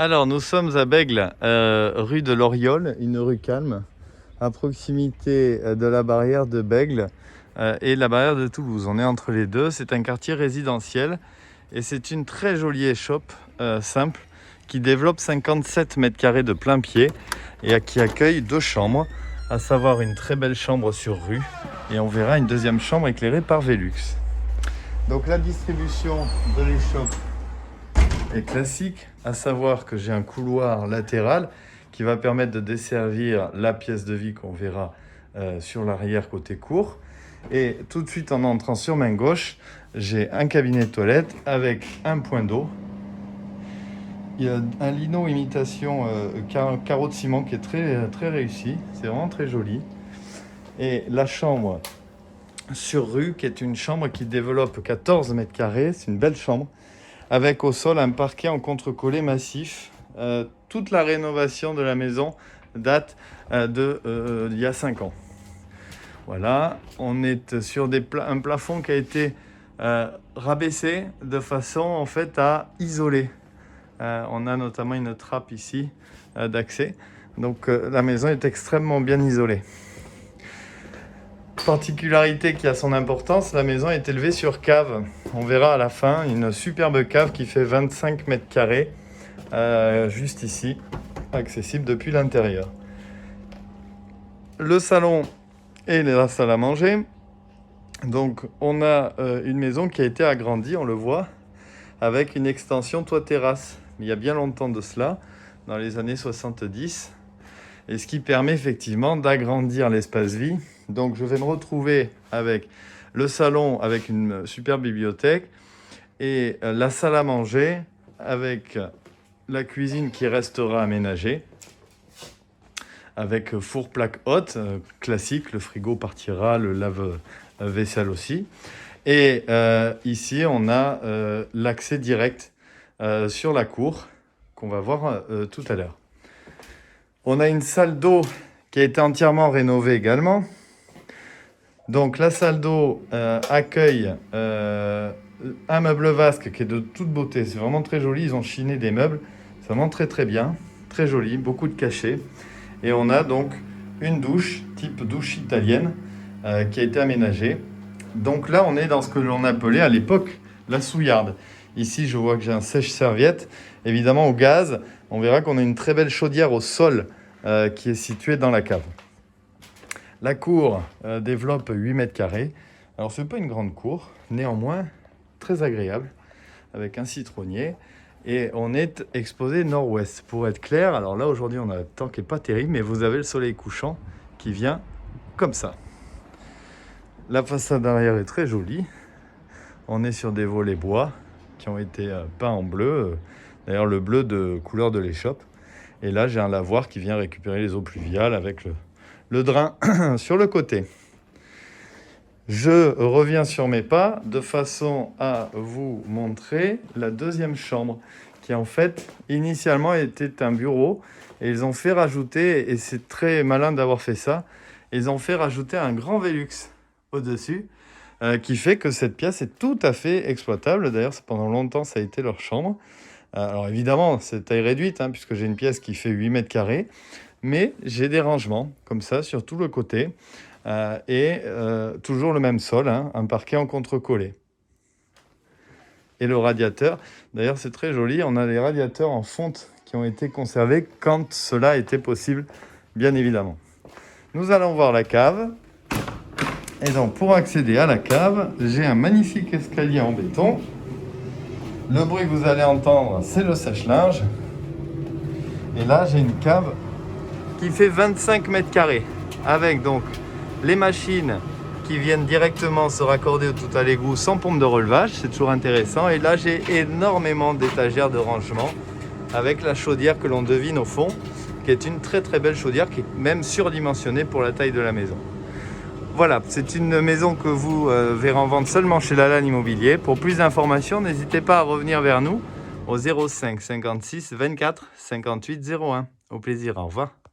Alors, nous sommes à Bègles, rue de l'Oriole, une rue calme, à proximité de la barrière de Bègles et la barrière de Toulouse. On est entre les deux, c'est un quartier résidentiel et c'est une très jolie échoppe simple qui développe 57 mètres carrés de plein pied et qui accueille 2 chambres, à savoir une très belle chambre sur rue et on verra une deuxième chambre éclairée par Velux. Donc la distribution de l'échoppe est classique, à savoir que j'ai un couloir latéral qui va permettre de desservir la pièce de vie qu'on verra sur l'arrière côté cour. Et tout de suite en entrant sur main gauche, j'ai un cabinet de toilette avec un point d'eau. Il y a un lino imitation carreau de ciment qui est très réussi, c'est vraiment très joli. Et la chambre sur rue qui est une chambre qui développe 14 mètres carrés, c'est une belle chambre, avec au sol un parquet en contre-collé massif. Toute la rénovation de la maison date d'il y a 5 ans. Voilà, on est sur un plafond qui a été rabaissé de façon en fait à isoler. On a notamment une trappe ici d'accès, donc la maison est extrêmement bien isolée. Particularité qui a son importance, la maison est élevée sur cave. On verra à la fin une superbe cave qui fait 25 mètres carrés, juste ici, accessible depuis l'intérieur. Le salon et la salle à manger. Donc on a une maison qui a été agrandie, on le voit, avec une extension toit-terrasse. Il y a bien longtemps de cela, dans les années 70. Et ce qui permet effectivement d'agrandir l'espace vie. Donc je vais me retrouver avec le salon avec une superbe bibliothèque et la salle à manger avec la cuisine qui restera aménagée avec four plaque haute classique, le frigo partira, le lave-vaisselle aussi. Et ici on a l'accès direct sur la cour qu'on va voir tout à l'heure. On a une salle d'eau qui a été entièrement rénovée également. Donc la salle d'eau accueille un meuble vasque qui est de toute beauté. C'est vraiment très joli. Ils ont chiné des meubles. C'est vraiment très bien. Très joli. Beaucoup de cachets. Et on a donc une douche, type douche italienne, qui a été aménagée. Donc là, on est dans ce que l'on appelait à l'époque la souillarde. Ici, je vois que j'ai un sèche-serviette. Évidemment, au gaz, on verra qu'on a une très belle chaudière au sol qui est située dans la cave. La cour développe 8 mètres carrés. Alors, ce n'est pas une grande cour, néanmoins très agréable, avec un citronnier. Et on est exposé nord-ouest. Pour être clair, alors là, aujourd'hui, on a un temps qui n'est pas terrible, mais vous avez le soleil couchant qui vient comme ça. La façade arrière est très jolie. On est sur des volets bois qui ont été peints en bleu. D'ailleurs, le bleu de couleur de l'échoppe. Et là, j'ai un lavoir qui vient récupérer les eaux pluviales avec le drain sur le côté. Je reviens sur mes pas de façon à vous montrer la deuxième chambre qui en fait initialement était un bureau et ils ont fait rajouter, et c'est très malin d'avoir fait ça, ils ont fait rajouter un grand Velux au-dessus qui fait que cette pièce est tout à fait exploitable. D'ailleurs, pendant longtemps, ça a été leur chambre. Alors évidemment, c'est taille réduite puisque j'ai une pièce qui fait 8 mètres carrés, mais j'ai des rangements comme ça sur tout le côté. Toujours le même sol, un parquet en contre-collé. Et le radiateur, d'ailleurs c'est très joli, on a les radiateurs en fonte qui ont été conservés quand cela était possible, bien évidemment. Nous allons voir la cave. Et donc pour accéder à la cave, j'ai un magnifique escalier en béton. Le bruit que vous allez entendre, c'est le sèche-linge. Et là, j'ai une cave qui fait 25 mètres carrés, avec donc les machines qui viennent directement se raccorder tout à l'égout sans pompe de relevage, c'est toujours intéressant. Et là, j'ai énormément d'étagères de rangement avec la chaudière que l'on devine au fond, qui est une très belle chaudière qui est même surdimensionnée pour la taille de la maison. Voilà, c'est une maison que vous verrez en vente seulement chez Lalanne Immobilier. Pour plus d'informations, n'hésitez pas à revenir vers nous au 05 56 24 58 01. Au plaisir, au revoir.